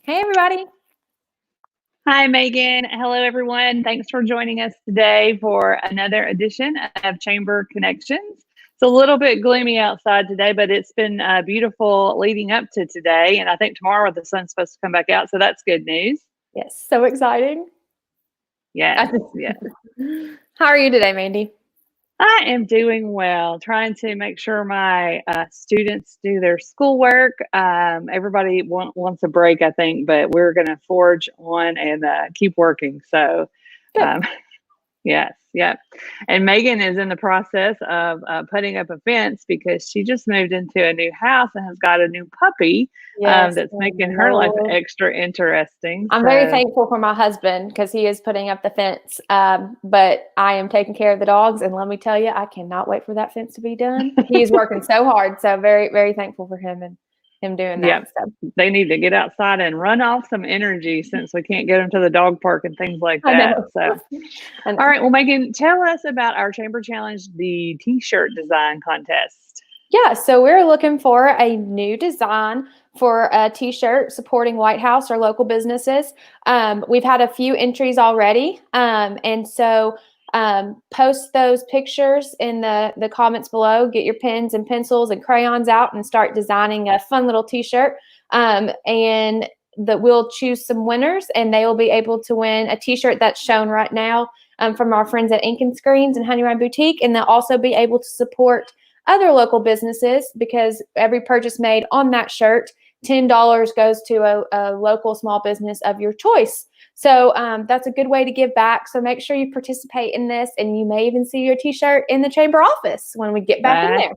Hey, everybody. Hi, Megan. Hello, everyone. Thanks for joining us today for another edition of Chamber Connections. It's a little bit gloomy outside today, but it's been beautiful leading up to today. And I think tomorrow the sun's supposed to come back out. So that's good news. Yes, so exciting. Yes, yes. How are you today, Mandy? I am doing well, trying to make sure my students do their schoolwork. Everybody wants a break, I think, but we're going to forge on and keep working. So, Good. um, yes, yep. And Megan is in the process of putting up a fence because she just moved into a new house and has got a new puppy Yes. that's Oh, making her life Lord. extra interesting. I'm very So, thankful for my husband because he is putting up the fence. But I am taking care of the dogs, and let me tell you, I cannot wait for that fence to be done. He is working so hard, so very, very thankful for him and him doing yeah, that. So they need to get outside and run off some energy since we can't get them to the dog park and things like I that. know. So, I know. all right. Well, Megan, tell us about our Chamber Challenge, the T-shirt design contest. Yeah, so we're looking for a new design for a T-shirt supporting White House or local businesses. We've had a few entries already, and so post those pictures in the comments below. Get your pens and pencils and crayons out and start designing a fun little T-shirt. And that we'll choose some winners, and they will be able to win a T-shirt that's shown right now from our friends at Ink and Screens and Honey Run Boutique, and they'll also be able to support other local businesses because every purchase made on that shirt, $10 goes to a local small business of your choice. So that's a good way to give back. So make sure you participate in this, and you may even see your T-shirt in the chamber office when we get back in there.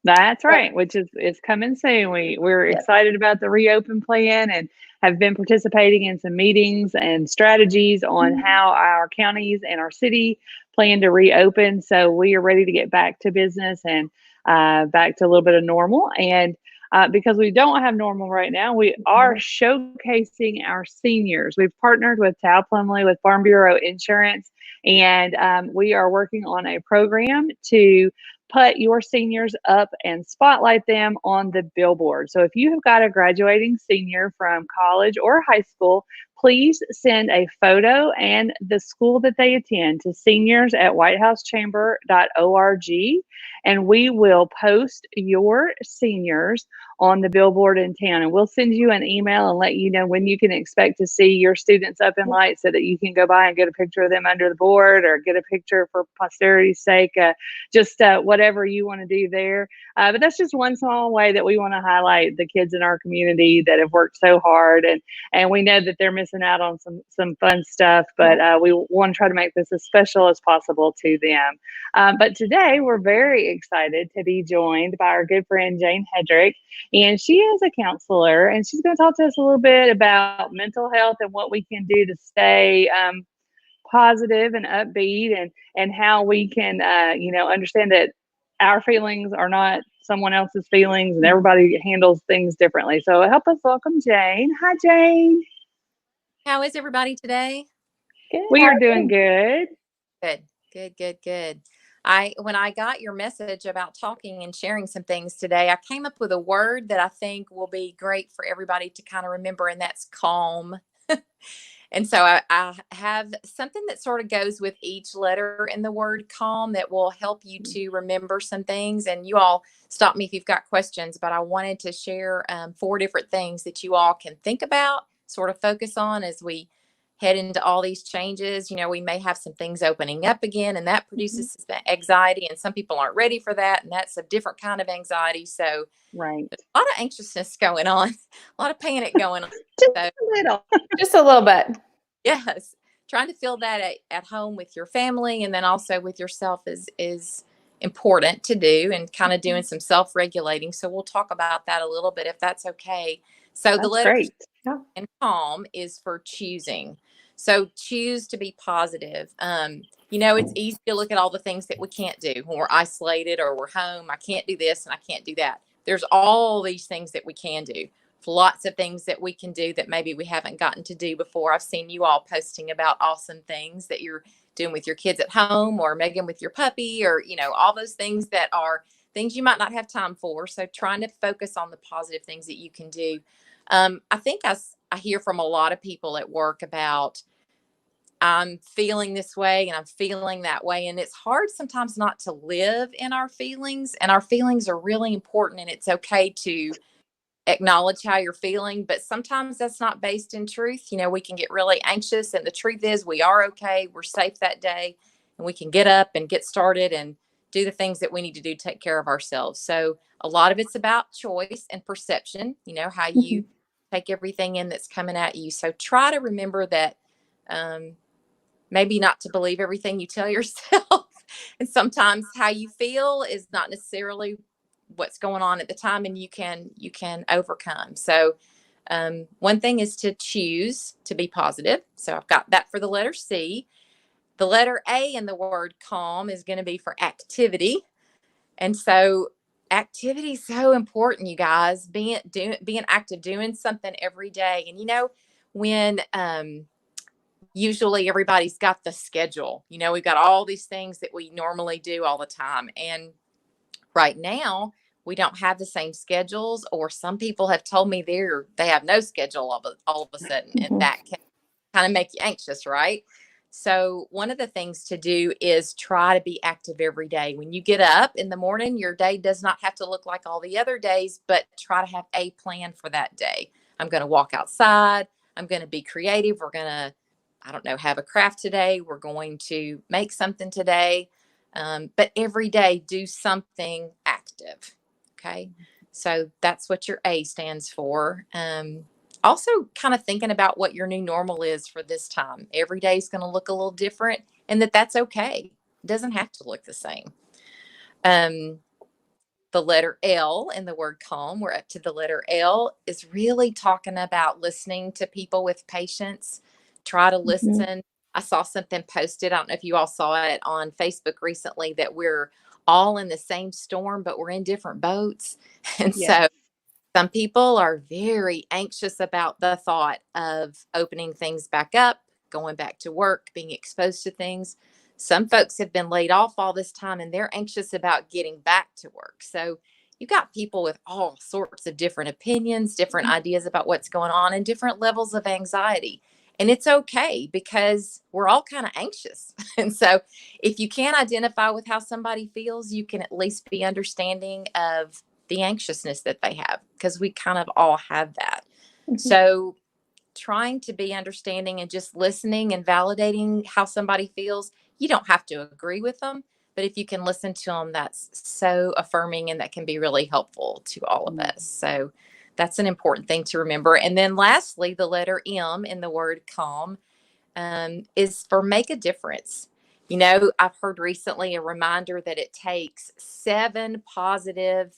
That's right, which is coming soon. We're Yep. excited about the reopen plan and have been participating in some meetings and strategies on how our counties and our city plan to reopen. So we are ready to get back to business and back to a little bit of normal. And because we don't have normal right now, we are showcasing our seniors. We've partnered with Tao Plumley with Farm Bureau Insurance, and we are working on a program to put your seniors up and spotlight them on the billboard. So if you have got a graduating senior from college or high school, please send a photo and the school that they attend to seniors@whitehousechamber.org, and we will post your seniors on the billboard in town. And we'll send you an email and let you know when you can expect to see your students up in lights so that you can go by and get a picture of them under the board or get a picture for posterity's sake. Just whatever you want to do there. But that's just one small way that we want to highlight the kids in our community that have worked so hard, and we know that they're missing out on some fun stuff, but we want to try to make this as special as possible to them. But today we're very excited to be joined by our good friend Jane Headrick, and she is a counselor, and she's going to talk to us a little bit about mental health and what we can do to stay positive and upbeat, and how we can understand that our feelings are not someone else's feelings, and everybody handles things differently. So help us welcome Jane. Hi, Jane. How is everybody today? Good. We are doing good. Good. When I got your message about talking and sharing some things today, I came up with a word that I think will be great for everybody to kind of remember, and that's calm. And so I have something that sort of goes with each letter in the word calm that will help you to remember some things. And you all stop me if you've got questions, but I wanted to share 4 different things that you all can think about, sort of focus on as we head into all these changes. We may have some things opening up again, and that produces anxiety, and some people aren't ready for that. And that's a different kind of anxiety. So Right. there's a lot of anxiousness going on, a lot of panic going on. Just a little bit. Yes. Trying to feel that at home with your family, and then also with yourself is important to do, and kind of doing some self-regulating. So we'll talk about that a little bit if that's okay. So That's the letter great. and calm is for choosing. So choose to be positive. It's easy to look at all the things that we can't do when we're isolated or we're home. I can't do this and I can't do that. There's all these things that we can do. Lots of things that we can do that maybe we haven't gotten to do before. I've seen you all posting about awesome things that you're doing with your kids at home, or Megan with your puppy, or, all those things that are things you might not have time for. So trying to focus on the positive things that you can do. I think I hear from a lot of people at work about, I'm feeling this way and I'm feeling that way. And it's hard sometimes not to live in our feelings, and our feelings are really important, and it's okay to acknowledge how you're feeling, but sometimes that's not based in truth. You know, we can get really anxious, and the truth is we are okay. We're safe that day, and we can get up and get started and do the things that we need to do to take care of ourselves. So a lot of it's about choice and perception, you know, how you take everything in that's coming at you. So try to remember that, maybe not to believe everything you tell yourself. And sometimes how you feel is not necessarily what's going on at the time, and you can overcome. So one thing is to choose to be positive. So I've got that for the letter C. The letter A in the word calm is going to be for activity. And so activity is so important, you guys. Being active, doing something every day. And you know, when usually everybody's got the schedule, you know, we've got all these things that we normally do all the time. And right now, we don't have the same schedules, or some people have told me they have no schedule all of a sudden, and that can kind of make you anxious, right? So one of the things to do is try to be active every day. When you get up in the morning, your day does not have to look like all the other days, but try to have a plan for that day. I'm going to walk outside. I'm going to be creative. We're going to, I don't know, have a craft today. We're going to make something today. But every day do something active. Okay. So that's what your A stands for. Also kind of thinking about what your new normal is for this time. Every day is going to look a little different, and that's okay. It doesn't have to look the same. The letter L in the word calm, we're up to the letter L, is really talking about listening to people with patience. Try to listen. I saw something posted. I don't know if you all saw it on Facebook recently, that we're all in the same storm, but we're in different boats. And so some people are very anxious about the thought of opening things back up, going back to work, being exposed to things. Some folks have been laid off all this time, and they're anxious about getting back to work. So you've got people with all sorts of different opinions, different ideas about what's going on, and different levels of anxiety. And it's okay, because we're all kind of anxious. And so if you can't identify with how somebody feels, you can at least be understanding of the anxiousness that they have, because we kind of all have that. So trying to be understanding and just listening and validating how somebody feels. You don't have to agree with them, but if you can listen to them, that's so affirming, and that can be really helpful to all of us. So that's an important thing to remember. And then lastly, the letter M in the word calm is for make a difference. You know, I've heard recently a reminder that it takes 7 positive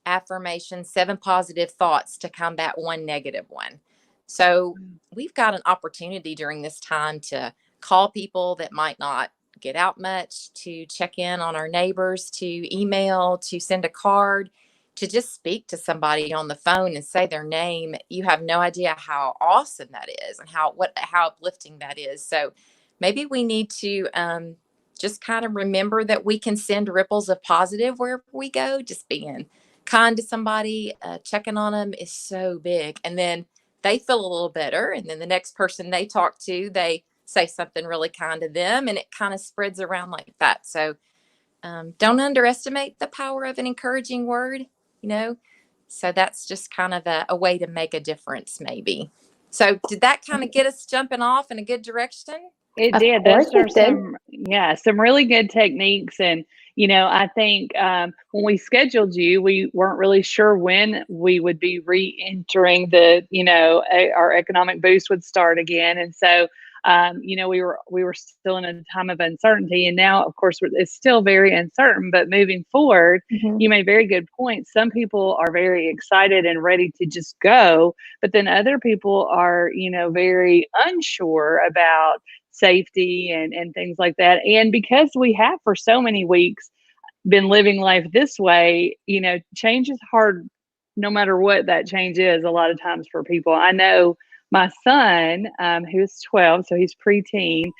affirmations, 7 positive thoughts to combat 1 negative one. So we've got an opportunity during this time to call people that might not get out much, to check in on our neighbors, to email, to send a card, to just speak to somebody on the phone and say their name. You have no idea how awesome that is, and how uplifting that is. So maybe we need to just kind of remember that we can send ripples of positive wherever we go. Just being kind to somebody, checking on them is so big. And then they feel a little better. And then the next person they talk to, they say something really kind to them, and it kind of spreads around like that. So don't underestimate the power of an encouraging word, you know. So that's just kind of a way to make a difference, maybe. So did that kind of get us jumping off in a good direction? It did. Those are some really good techniques. And, you know, I think when we scheduled you, we weren't really sure when we would be re-entering our economic boost would start again. And so, you know, we were still in a time of uncertainty. And now, of course, it's still very uncertain. But moving forward, you made very good points. Some people are very excited and ready to just go. But then other people are, you know, very unsure about safety and things like that. And because we have for so many weeks been living life this way, you know, change is hard no matter what that change is a lot of times for people. I know my son, who's 12, so he's preteen,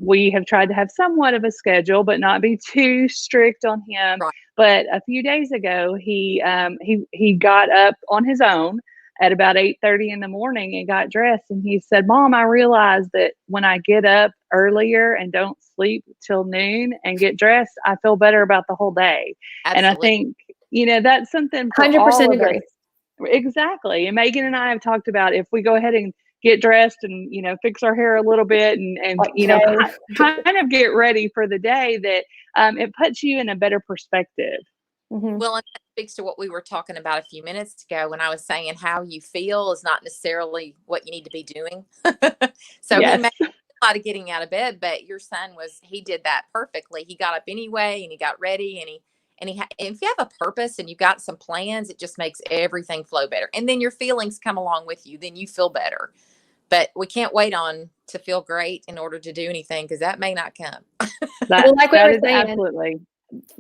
we have tried to have somewhat of a schedule, but not be too strict on him. Right. But a few days ago, he got up on his own at about 8:30 in the morning and got dressed. And he said, Mom, I realized that when I get up earlier and don't sleep till noon and get dressed, I feel better about the whole day. And I Absolutely. think, that's something for 100% all of us. agree. Exactly. And Megan and I have talked about if we go ahead and get dressed and, fix our hair a little bit and Like today. kind of get ready for the day, that it puts you in a better perspective. Mhm. Well, and that speaks to what we were talking about a few minutes ago when I was saying how you feel is not necessarily what you need to be doing. So he Yes. made a lot of getting out of bed, but your son he did that perfectly. He got up anyway and he got ready and if you have a purpose and you've got some plans, it just makes everything flow better. And then your feelings come along with you, then you feel better. But we can't wait on to feel great in order to do anything, because that may not come. Well, like we That were is saying, absolutely.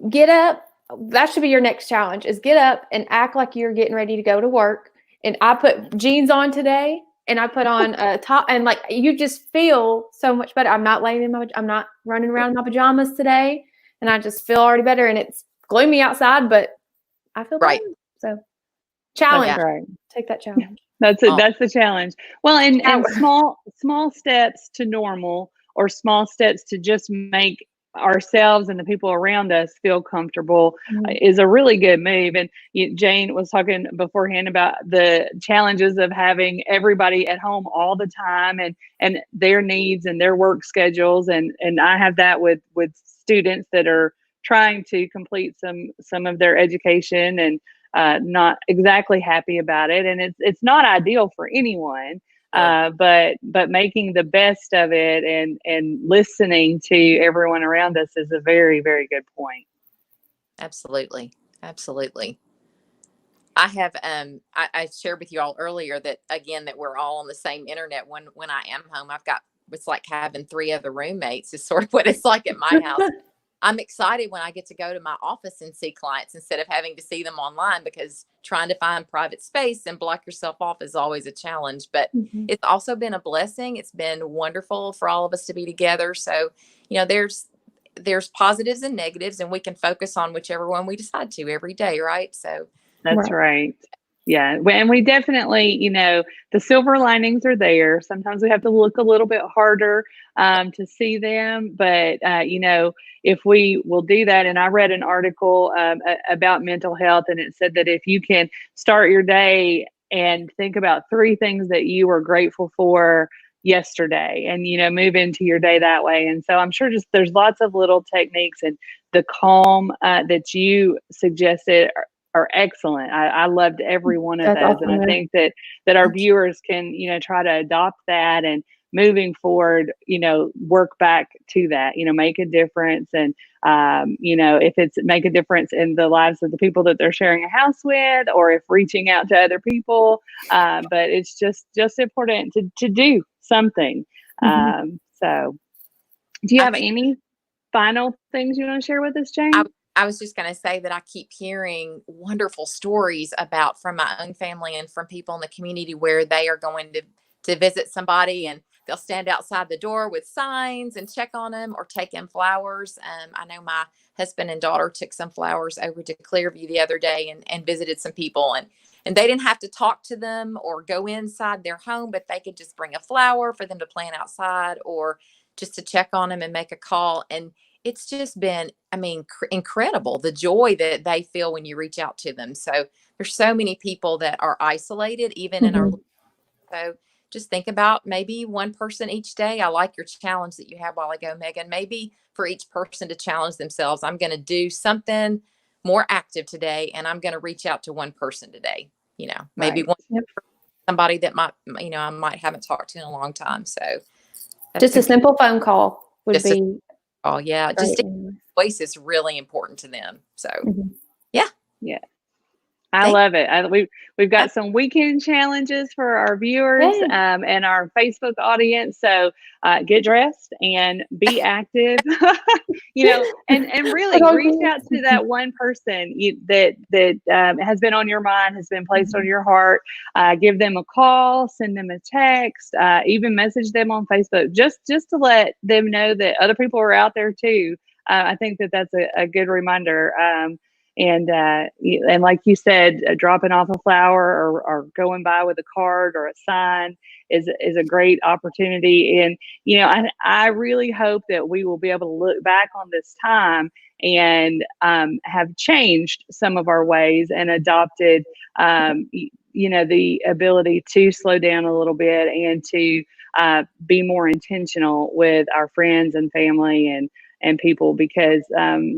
get up. That should be your next challenge, is get up and act like you're getting ready to go to work. And I put jeans on today and I put on a top, and like you just feel so much better. I'm not running around in my pajamas today, and I just feel already better. And it's gloomy outside, but I feel Right. better. So challenge. Yeah. Right. Take that challenge. That's it. That's the challenge. Well, and Power. small steps to normal, or small steps to just make ourselves and the people around us feel comfortable, is a really good move. And Jane was talking beforehand about the challenges of having everybody at home all the time, and their needs and their work schedules. And I have that with students that are trying to complete some of their education and not exactly happy about it. And it's not ideal for anyone, but making the best of it and listening to everyone around us is a very, very good point. Absolutely. Absolutely. I have I shared with you all earlier that we're all on the same internet when I am home. It's like having 3 other roommates is sort of what it's like at my house. I'm excited when I get to go to my office and see clients instead of having to see them online, because trying to find private space and block yourself off is always a challenge. But it's also been a blessing. It's been wonderful for all of us to be together. So, there's positives and negatives, and we can focus on whichever one we decide to every day, right? So that's right. Yeah. And we definitely, the silver linings are there. Sometimes we have to look a little bit harder to see them. But, if we will do that, and I read an article about mental health, and it said that if you can start your day and think about 3 things that you were grateful for yesterday, and, move into your day that way. And so I'm sure there's lots of little techniques, and the calm that you suggested are excellent. I loved every one of those. Awesome. And I think that our viewers can, try to adopt that, and moving forward, work back to that, make a difference. And, if it's make a difference in the lives of the people that they're sharing a house with, or if reaching out to other people. But it's just important to do something. So do you have any final things you want to share with us, Jane? I was just going to say that I keep hearing wonderful stories from my own family and from people in the community where they are going to visit somebody, and they'll stand outside the door with signs and check on them or take in flowers. I know my husband and daughter took some flowers over to Clearview the other day and visited some people, and they didn't have to talk to them or go inside their home, but they could just bring a flower for them to plant outside, or just to check on them and make a call. And it's just been, incredible, the joy that they feel when you reach out to them. So there's so many people that are isolated, even in our, so just think about maybe one person each day. I like your challenge that you have a while ago, Megan. Maybe for each person to challenge themselves, I'm going to do something more active today, and I'm going to reach out to one person today, maybe somebody that I might haven't talked to in a long time. So just a simple phone call would be. Oh yeah. Just voice is really important to them. So yeah. I love it. We've got some weekend challenges for our viewers and our Facebook audience. So get dressed and be active, and really reach out to that one person that has been on your mind, has been placed on your heart. Give them a call, send them a text, even message them on Facebook, just to let them know that other people are out there too. I think that's a good reminder. and like you said, dropping off a flower or going by with a card or a sign is a great opportunity. And I really hope that we will be able to look back on this time and have changed some of our ways and adopted the ability to slow down a little bit and to be more intentional with our friends and family and people, because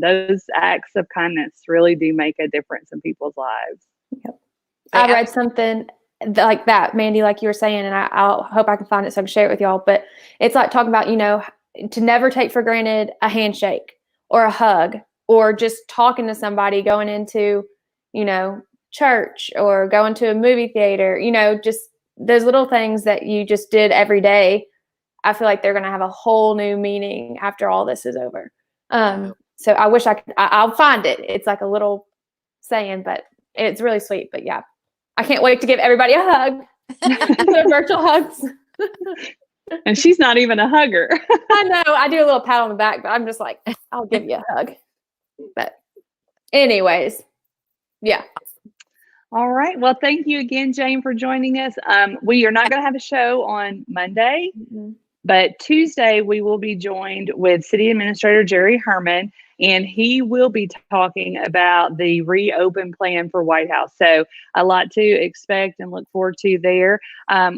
those acts of kindness really do make a difference in people's lives. Yep. I read something like that, Mandy, like you were saying, and I'll hope I can find it so I can share it with y'all. But it's like talking about, to never take for granted a handshake or a hug or just talking to somebody, going into, church or going to a movie theater, just those little things that you just did every day. I feel like they're going to have a whole new meaning after all this is over. So I wish I'll find it. It's like a little saying, but it's really sweet. But yeah, I can't wait to give everybody a hug. Virtual hugs. And she's not even a hugger. I know. I do a little pat on the back, but I'm just like, I'll give you a hug. But anyways, yeah. All right. Well, thank you again, Jane, for joining us. We are not going to have a show on Monday, but Tuesday we will be joined with City Administrator Jerry Herman, and he will be talking about the reopen plan for White House. So a lot to expect and look forward to there.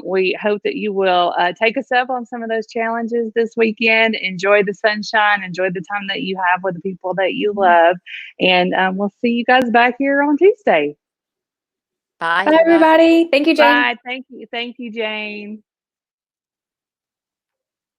We hope that you will take us up on some of those challenges this weekend. Enjoy the sunshine, enjoy the time that you have with the people that you love, and we'll see you guys back here on Tuesday. Bye, Bye, everybody. Thank you, Jane. Bye. Thank you, Jane.